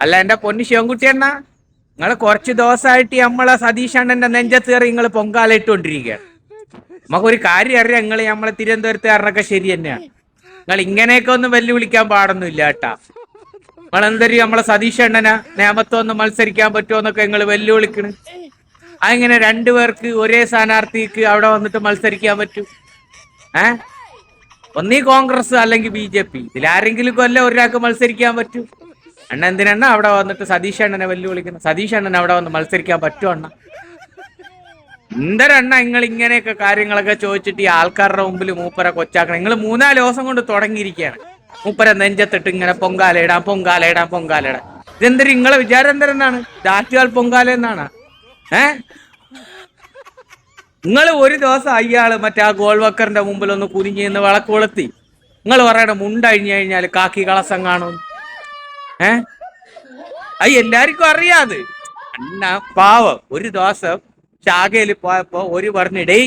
അല്ല എന്റെ പൊന്നു ശിവൻകുട്ടി അണ്ണ, നിങ്ങള് കുറച്ച് ദിവസമായിട്ട് നമ്മളെ സതീഷ് അണ്ണന്റെ നെഞ്ചത്ത് കയറി നിങ്ങൾ പൊങ്കാല ഇട്ടുകൊണ്ടിരിക്കുകയാണ്. നമുക്കൊരു കാര്യം അറിയാം, നിങ്ങൾ നമ്മളെ തിരുവനന്തപുരത്തുകാരനൊക്കെ ശരി തന്നെയാണ്. നിങ്ങൾ ഇങ്ങനെയൊക്കെ ഒന്നും വെല്ലുവിളിക്കാൻ പാടൊന്നുമില്ല കേട്ടാ. നിങ്ങൾ നമ്മളെ സതീഷ് അണ്ണനാ നേമത്ത് വന്ന് മത്സരിക്കാൻ പറ്റുമോ എന്നൊക്കെ നിങ്ങൾ വെല്ലുവിളിക്കണ്. അതിങ്ങനെ രണ്ടുപേർക്ക് ഒരേ സ്ഥാനാർത്ഥിക്ക് അവിടെ വന്നിട്ട് മത്സരിക്കാൻ പറ്റും? ഒന്നീ കോൺഗ്രസ് അല്ലെങ്കിൽ BJP, ഇതിലാരെങ്കിലും കൊല്ലം ഒരാൾക്ക് മത്സരിക്കാൻ പറ്റും? അണ്ണ എന്തിനാ അവിടെ വന്നിട്ട് സതീഷ് അണ്ണനെ വെല്ലുവിളിക്കണം? സതീഷ് അണ്ണൻ അവിടെ വന്ന് മത്സരിക്കാൻ പറ്റുമോ അണ്ണ? എന്തരണ്ണ നിങ്ങൾ ഇങ്ങനെയൊക്കെ കാര്യങ്ങളൊക്കെ ചോദിച്ചിട്ട് ഈ ആൾക്കാരുടെ മുമ്പിൽ മൂപ്പരെ കൊച്ചാക്കണം? നിങ്ങൾ 3-4 ദിവസം കൊണ്ട് തുടങ്ങിയിരിക്കുകയാണ് മൂപ്പരെ നെഞ്ചത്തിട്ട് ഇങ്ങനെ പൊങ്കാലയിടാം പൊങ്കാലയിടാം പൊങ്കാലയിടാം. ഇതെന്തൊരു നിങ്ങളെ വിചാരം എന്തരെന്നാണ്? ഡാറ്റുകാൽ പൊങ്കാല എന്നാണ്? നിങ്ങൾ ഒരു ദിവസം അയാള് മറ്റേ ആ ഗോൾവക്കറിന്റെ മുമ്പിൽ ഒന്ന് കുനിഞ്ഞ് നിന്ന് വിളക്ക് കൊളുത്തി നിങ്ങൾ പറയണ മുണ്ടഴിഞ്ഞു കഴിഞ്ഞാൽ കാക്കി കളസം കാണും. അത് എല്ലാവർക്കും അറിയാത്. അണ്ണ പാവം ഒരു ദിവസം ശാഖയിൽ പോയപ്പോ ഒരു പറഞ്ഞിടേ,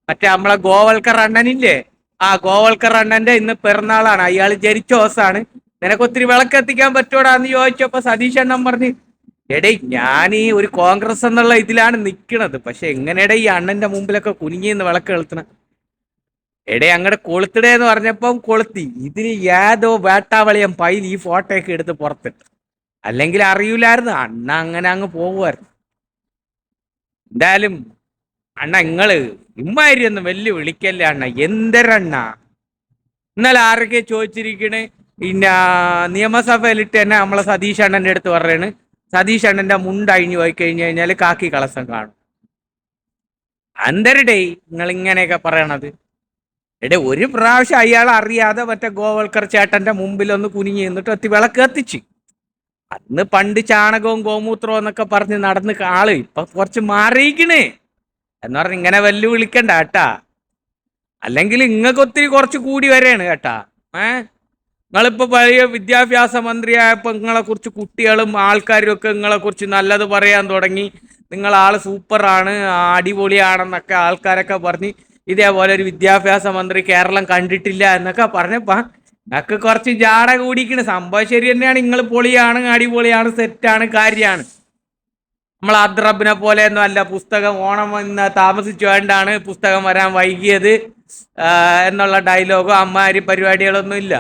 മറ്റേ നമ്മളെ ഗോവൽക്കർ അണ്ണനില്ലേ, ആ ഗോവൽക്കർ അണ്ണന്റെ ഇന്ന് പിറന്നാളാണ്, അയാൾ ജനിച്ച ദിവസമാണ്, നിനക്കൊത്തിരി വിളക്കെത്തിക്കാൻ പറ്റൂടാന്ന് ചോദിച്ചപ്പോ സതീഷ് അണ്ണൻ പറഞ്ഞു, എടേ ഞാൻ ഈ ഒരു കോൺഗ്രസ് എന്നുള്ള ഇതിലാണ് നിൽക്കണത്, പക്ഷെ എങ്ങനെയുടെ ഈ അണ്ണന്റെ മുമ്പിലൊക്കെ കുനിഞ്ഞിന്ന് വിളക്ക് കൊളുത്തണ? എടേ അങ്ങടെ കൊളുത്തിടേ എന്ന് പറഞ്ഞപ്പം കൊളുത്തി. ഇതിന് ഏതോ വേട്ടാവളിയം പൈൽ ഈ ഫോട്ടോയൊക്കെ എടുത്ത് പുറത്തിട്ട്, അല്ലെങ്കിൽ അറിയൂലായിരുന്നു. അണ്ണ അങ്ങനെ അങ്ങ് പോകുമായിരുന്നു. എന്തായാലും അണ്ണ നിങ്ങള് ഇമ്മാതിരി ഒന്നും വെല്ലു വിളിക്കല്ലേ അണ്ണ. എന്തരണ്ണ ഇന്നലെ ആരൊക്കെ ചോദിച്ചിരിക്കണ്, പിന്നെ നിയമസഭയിലിട്ട് തന്നെ നമ്മളെ സതീഷ് അണ്ണന്റെ അടുത്ത് പറയണ്, സതീഷ് അണ്ണന്റെ മുണ്ടഴിഞ്ഞു പോയി കഴിഞ്ഞു കഴിഞ്ഞാൽ കാക്കി കളസം കാണും. അന്തരടേ നിങ്ങൾ ഇങ്ങനെയൊക്കെ പറയണത്? എടേ ഒരു പ്രാവശ്യം അയാൾ അറിയാതെ മറ്റേ ഗോവൽക്കർ ചേട്ടന്റെ മുമ്പിൽ ഒന്ന് കുനിഞ്ഞു നിന്നിട്ട് ഒത്തി വിളക്ക് കത്തിച്ച്. അന്ന് പണ്ട് ചാണകവും ഗോമൂത്രവും എന്നൊക്കെ പറഞ്ഞ് നടന്ന് ആള് ഇപ്പൊ കുറച്ച് മാറിയിക്കണേ എന്ന് പറഞ്ഞ് ഇങ്ങനെ വെല്ലുവിളിക്കണ്ട കേട്ടാ. അല്ലെങ്കിൽ ഇങ്ങക്ക് ഒത്തിരി കുറച്ച് കൂടി വരെയാണ് കേട്ടാ. നിങ്ങളിപ്പോ വലിയ വിദ്യാഭ്യാസ മന്ത്രിയായപ്പോ നിങ്ങളെ കുറിച്ച് കുട്ടികളും ആൾക്കാരും ഒക്കെ നിങ്ങളെ കുറിച്ച് നല്ലത് പറയാൻ തുടങ്ങി. നിങ്ങൾ ആള് സൂപ്പറാണ്, അടിപൊളിയാണെന്നൊക്കെ ആൾക്കാരൊക്കെ പറഞ്ഞ്, ഇതേപോലെ ഒരു വിദ്യാഭ്യാസ മന്ത്രി കേരളം കണ്ടിട്ടില്ല എന്നൊക്കെ പറഞ്ഞപ്പോ ഞങ്ങൾക്ക് കുറച്ച് ജാട കൂടിക്കണ്. സംഭവം ശരി തന്നെയാണ്, നിങ്ങൾ പൊളിയാണ്, അടിപൊളിയാണ്, സെറ്റാണ്, കാര്യമാണ്. നമ്മൾ അദ്രബിനെ പോലെയൊന്നും അല്ല പുസ്തകം ഓണം ഇന്ന് താമസിച്ചു വേണ്ടാണ് പുസ്തകം വരാൻ വൈകിയത് എന്നുള്ള ഡയലോഗോ അമ്മാരി പരിപാടികളൊന്നും ഇല്ല.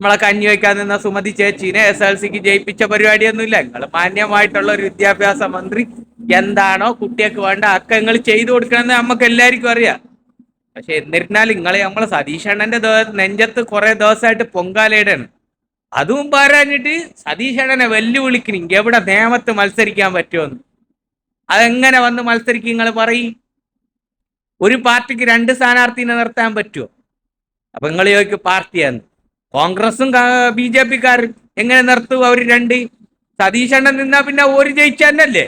നമ്മളെ കഞ്ഞി വയ്ക്കാൻ നിന്ന സുമതി ചേച്ചീനെ SLCക്ക് ജയിപ്പിച്ച പരിപാടിയൊന്നും ഇല്ല. നിങ്ങൾ മാന്യമായിട്ടുള്ള ഒരു വിദ്യാഭ്യാസ മന്ത്രി, എന്താണോ കുട്ടികൾക്ക് വേണ്ട ഒക്കെ നിങ്ങൾ ചെയ്തു കൊടുക്കണമെന്ന് നമുക്ക് എല്ലാവർക്കും അറിയാം. പക്ഷെ എന്നിരുന്നാലും നിങ്ങളെ നമ്മളെ സതീഷ് അണ്ണന്റെ നെഞ്ചത്ത് കുറെ ദിവസമായിട്ട് പൊങ്കാലയിടാണ്. അതും പറയാഞ്ഞിട്ട് സതീഷ് അണ്ണനെ വെല്ലുവിളിക്കണം എവിടെ നേമത്ത് മത്സരിക്കാൻ പറ്റുമെന്ന്. അതെങ്ങനെ വന്ന് മത്സരിക്കും നിങ്ങൾ പറയും? ഒരു പാർട്ടിക്ക് 2 സ്ഥാനാർത്ഥിനെ നിർത്താൻ പറ്റുമോ? അപ്പൊ നിങ്ങൾ ചോദിക്കും പാർട്ടിയാന്ന്. കോൺഗ്രസും BJP-ക്കാരും എങ്ങനെ നിർത്തും അവർ 2? സതീഷ് അണ്ണൻ നിന്നാ പിന്നെ ഒരു ജയിച്ച തന്നെയല്ലേ?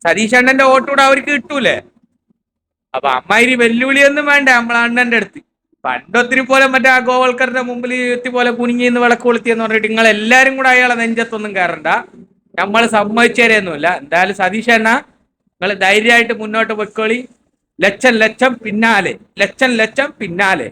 സതീഷ് അണ്ണന്റെ വോട്ടുകൂടെ അവർക്ക് കിട്ടൂലേ? അപ്പൊ അമ്മാതിരി വെല്ലുവിളിയൊന്നും വേണ്ട നമ്മളെ അണ്ണന്റെ അടുത്ത്. പണ്ടൊത്തിരി പോലെ മറ്റേ ആ ഗോവൽക്കറിന്റെ മുമ്പിൽ എത്തി പോലെ കുനിങ്ങിന്ന് വിളക്ക് കൊളുത്തിയെന്ന് പറഞ്ഞിട്ട് നിങ്ങൾ എല്ലാരും കൂടെ അയാളെ നെഞ്ചത്തൊന്നും കയറണ്ട. നമ്മൾ സമ്മതിച്ചേരൊന്നുമില്ല. എന്തായാലും സതീഷ് അണ്ണ നിങ്ങൾ ധൈര്യമായിട്ട് മുന്നോട്ട് പൊയ്ക്കോളി. ലക്ഷം ലക്ഷം പിന്നാലെ, ലക്ഷം ലക്ഷം പിന്നാലെ.